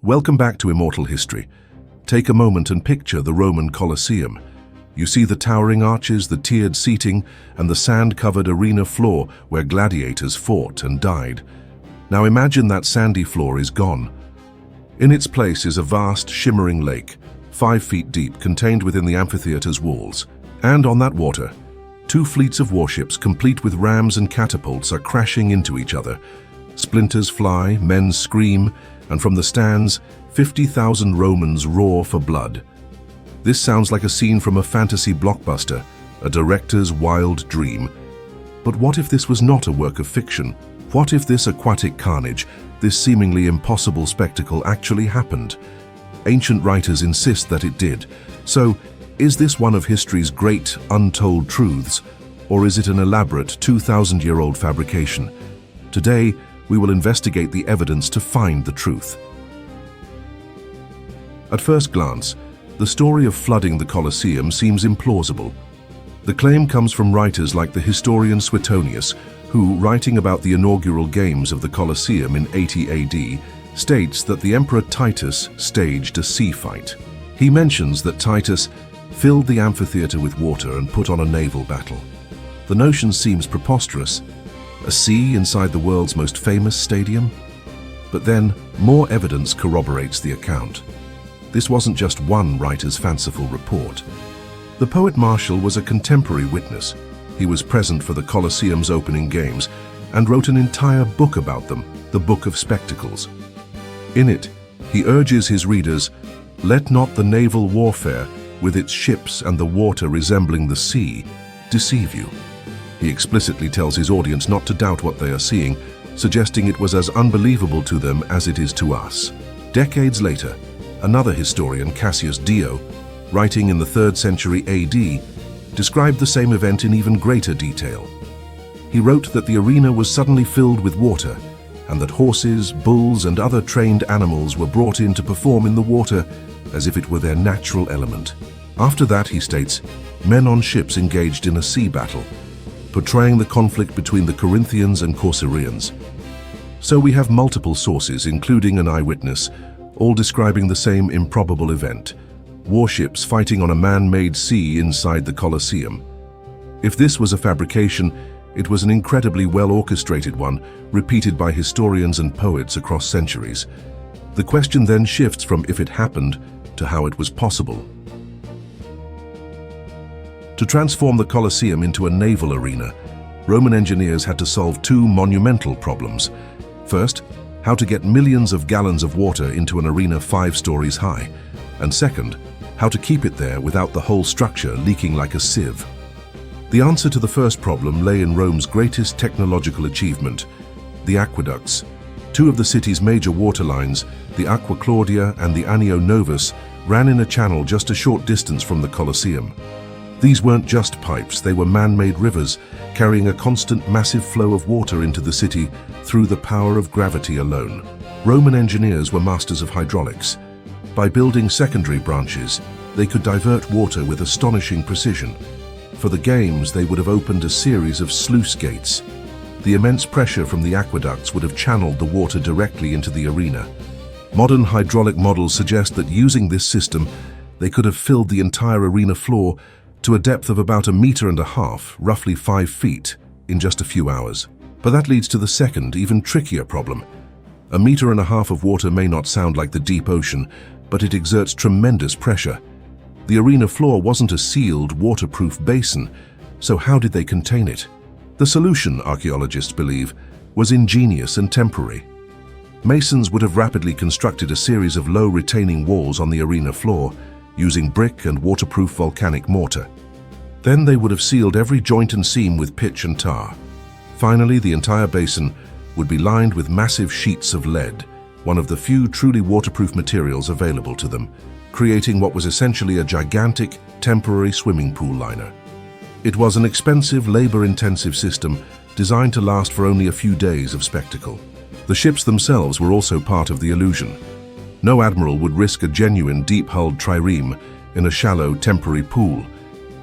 Welcome back to Immortal History. Take a moment and picture the Roman Colosseum. You see the towering arches, the tiered seating, and the sand-covered arena floor where gladiators fought and died. Now imagine that sandy floor is gone. In its place is a vast, shimmering lake, 5 feet deep, contained within the amphitheater's walls. And on that water, 2 fleets of warships, complete with rams and catapults, are crashing into each other. Splinters fly, men scream, and from the stands, 50,000 Romans roar for blood. This sounds like a scene from a fantasy blockbuster, a director's wild dream. But what if this was not a work of fiction? What if this aquatic carnage, this seemingly impossible spectacle, actually happened? Ancient writers insist that it did. So, is this one of history's great untold truths, or is it an elaborate 2,000-year-old fabrication? Today, we will investigate the evidence to find the truth. At first glance, the story of flooding the Colosseum seems implausible. The claim comes from writers like the historian Suetonius, who, writing about the inaugural games of the Colosseum in 80 AD, states that the Emperor Titus staged a sea fight. He mentions that Titus filled the amphitheater with water and put on a naval battle. The notion seems preposterous. A sea inside the world's most famous stadium? But then, more evidence corroborates the account. This wasn't just one writer's fanciful report. The poet Martial was a contemporary witness. He was present for the Colosseum's opening games and wrote an entire book about them, the Book of Spectacles. In it, he urges his readers, "Let not the naval warfare, with its ships and the water resembling the sea, deceive you." He explicitly tells his audience not to doubt what they are seeing, suggesting it was as unbelievable to them as it is to us. Decades later, another historian, Cassius Dio, writing in the 3rd century AD, described the same event in even greater detail. He wrote that the arena was suddenly filled with water, and that horses, bulls, and other trained animals were brought in to perform in the water as if it were their natural element. After that, he states, men on ships engaged in a sea battle, portraying the conflict between the Corinthians and Corcyraeans. So we have multiple sources, including an eyewitness, all describing the same improbable event: warships fighting on a man-made sea inside the Colosseum. If this was a fabrication, it was an incredibly well-orchestrated one, repeated by historians and poets across centuries. The question then shifts from if it happened to how it was possible. To transform the Colosseum into a naval arena, Roman engineers had to solve 2 monumental problems. First, how to get millions of gallons of water into an arena 5 stories high, and second, how to keep it there without the whole structure leaking like a sieve. The answer to the first problem lay in Rome's greatest technological achievement, the aqueducts. 2 of the city's major water lines, the Aqua Claudia and the Anio Novus, ran in a channel just a short distance from the Colosseum. These weren't just pipes, they were man-made rivers, carrying a constant massive flow of water into the city through the power of gravity alone. Roman engineers were masters of hydraulics. By building secondary branches, they could divert water with astonishing precision. For the games, they would have opened a series of sluice gates. The immense pressure from the aqueducts would have channeled the water directly into the arena. Modern hydraulic models suggest that using this system, they could have filled the entire arena floor to a depth of about 1.5 meters, roughly 5 feet, in just a few hours. But that leads to the second, even trickier problem. 1.5 meters of water may not sound like the deep ocean, but it exerts tremendous pressure. The arena floor wasn't a sealed, waterproof basin, so how did they contain it? The solution, archaeologists believe, was ingenious and temporary. Masons would have rapidly constructed a series of low retaining walls on the arena floor, using brick and waterproof volcanic mortar. Then they would have sealed every joint and seam with pitch and tar. Finally, the entire basin would be lined with massive sheets of lead, one of the few truly waterproof materials available to them, creating what was essentially a gigantic, temporary swimming pool liner. It was an expensive, labor-intensive system designed to last for only a few days of spectacle. The ships themselves were also part of the illusion. No admiral would risk a genuine deep-hulled trireme in a shallow, temporary pool.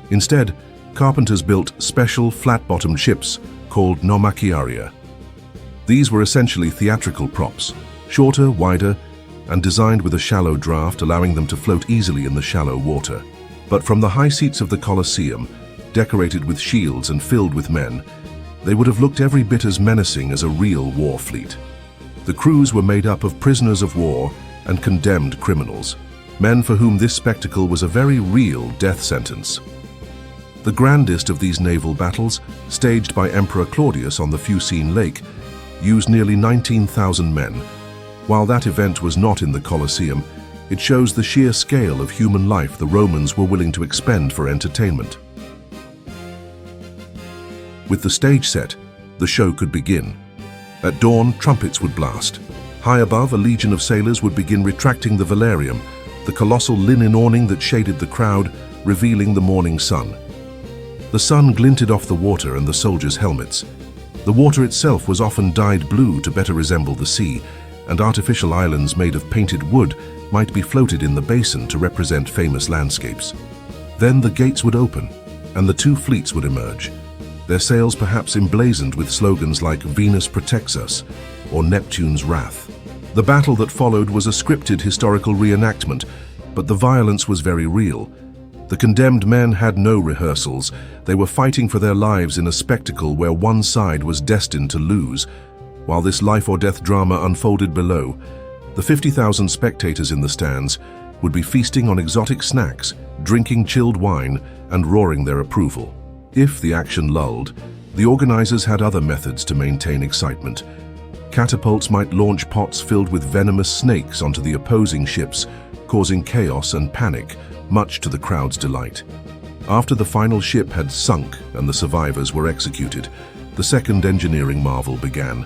Instead, carpenters built special flat-bottomed ships called naumachiae. These were essentially theatrical props, shorter, wider, and designed with a shallow draft, allowing them to float easily in the shallow water. But from the high seats of the Colosseum, decorated with shields and filled with men, they would have looked every bit as menacing as a real war fleet. The crews were made up of prisoners of war and condemned criminals, men for whom this spectacle was a very real death sentence. The grandest of these naval battles, staged by Emperor Claudius on the Fucine Lake, used nearly 19,000 men. While that event was not in the Colosseum, it shows the sheer scale of human life the Romans were willing to expend for entertainment. With the stage set, the show could begin. At dawn, trumpets would blast. High above, a legion of sailors would begin retracting the velarium, the colossal linen awning that shaded the crowd, revealing the morning sun. The sun glinted off the water and the soldiers' helmets. The water itself was often dyed blue to better resemble the sea, and artificial islands made of painted wood might be floated in the basin to represent famous landscapes. Then the gates would open, and the two fleets would emerge, their sails perhaps emblazoned with slogans like "Venus protects us" or "Neptune's wrath." The battle that followed was a scripted historical reenactment, but the violence was very real. The condemned men had no rehearsals. They were fighting for their lives in a spectacle where one side was destined to lose. While this life-or-death drama unfolded below, the 50,000 spectators in the stands would be feasting on exotic snacks, drinking chilled wine, and roaring their approval. If the action lulled, the organizers had other methods to maintain excitement. Catapults might launch pots filled with venomous snakes onto the opposing ships, causing chaos and panic, much to the crowd's delight. After the final ship had sunk and the survivors were executed, the second engineering marvel began: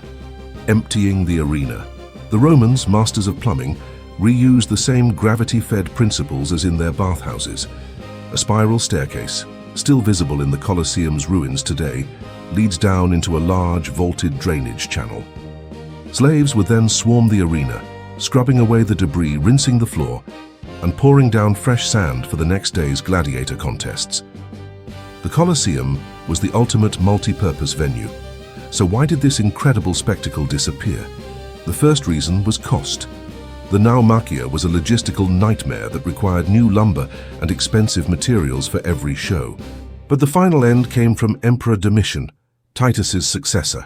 emptying the arena. The Romans, masters of plumbing, reused the same gravity-fed principles as in their bathhouses. A spiral staircase, still visible in the Colosseum's ruins today, leads down into a large vaulted drainage channel. Slaves would then swarm the arena, scrubbing away the debris, rinsing the floor, and pouring down fresh sand for the next day's gladiator contests. The Colosseum was the ultimate multi-purpose venue. So why did this incredible spectacle disappear? The first reason was cost. The naumachiae was a logistical nightmare that required new lumber and expensive materials for every show. But the final end came from Emperor Domitian, Titus's successor.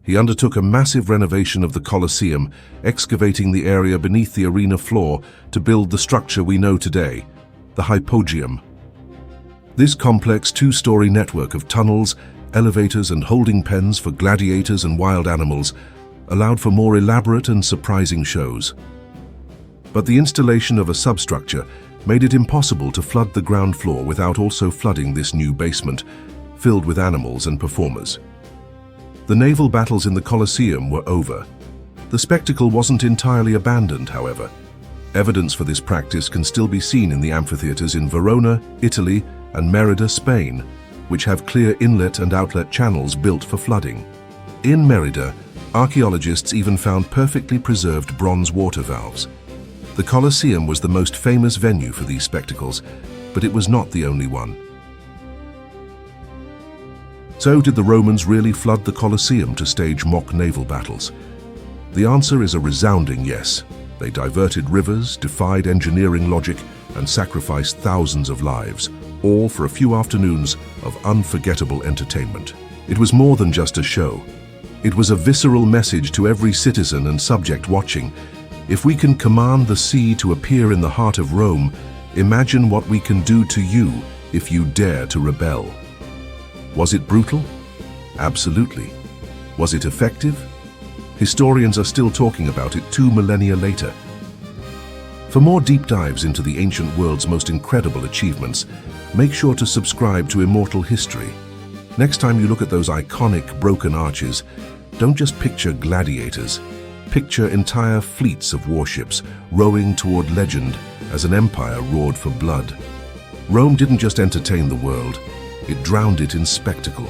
He undertook a massive renovation of the Colosseum, excavating the area beneath the arena floor to build the structure we know today, the Hypogeum. This complex two-story network of tunnels, elevators, and holding pens for gladiators and wild animals allowed for more elaborate and surprising shows. But the installation of a substructure made it impossible to flood the ground floor without also flooding this new basement, filled with animals and performers. The naval battles in the Colosseum were over. The spectacle wasn't entirely abandoned, however. Evidence for this practice can still be seen in the amphitheaters in Verona, Italy, and Merida, Spain, which have clear inlet and outlet channels built for flooding. In Merida, archaeologists even found perfectly preserved bronze water valves. The Colosseum was the most famous venue for these spectacles, but it was not the only one. So did the Romans really flood the Colosseum to stage mock naval battles? The answer is a resounding yes. They diverted rivers, defied engineering logic, and sacrificed thousands of lives, all for a few afternoons of unforgettable entertainment. It was more than just a show. It was a visceral message to every citizen and subject watching. If we can command the sea to appear in the heart of Rome, imagine what we can do to you if you dare to rebel. Was it brutal? Absolutely. Was it effective? Historians are still talking about it 2 millennia later. For more deep dives into the ancient world's most incredible achievements, make sure to subscribe to Immortal History. Next time you look at those iconic broken arches, don't just picture gladiators. Picture entire fleets of warships rowing toward legend as an empire roared for blood. Rome didn't just entertain the world, it drowned it in spectacle.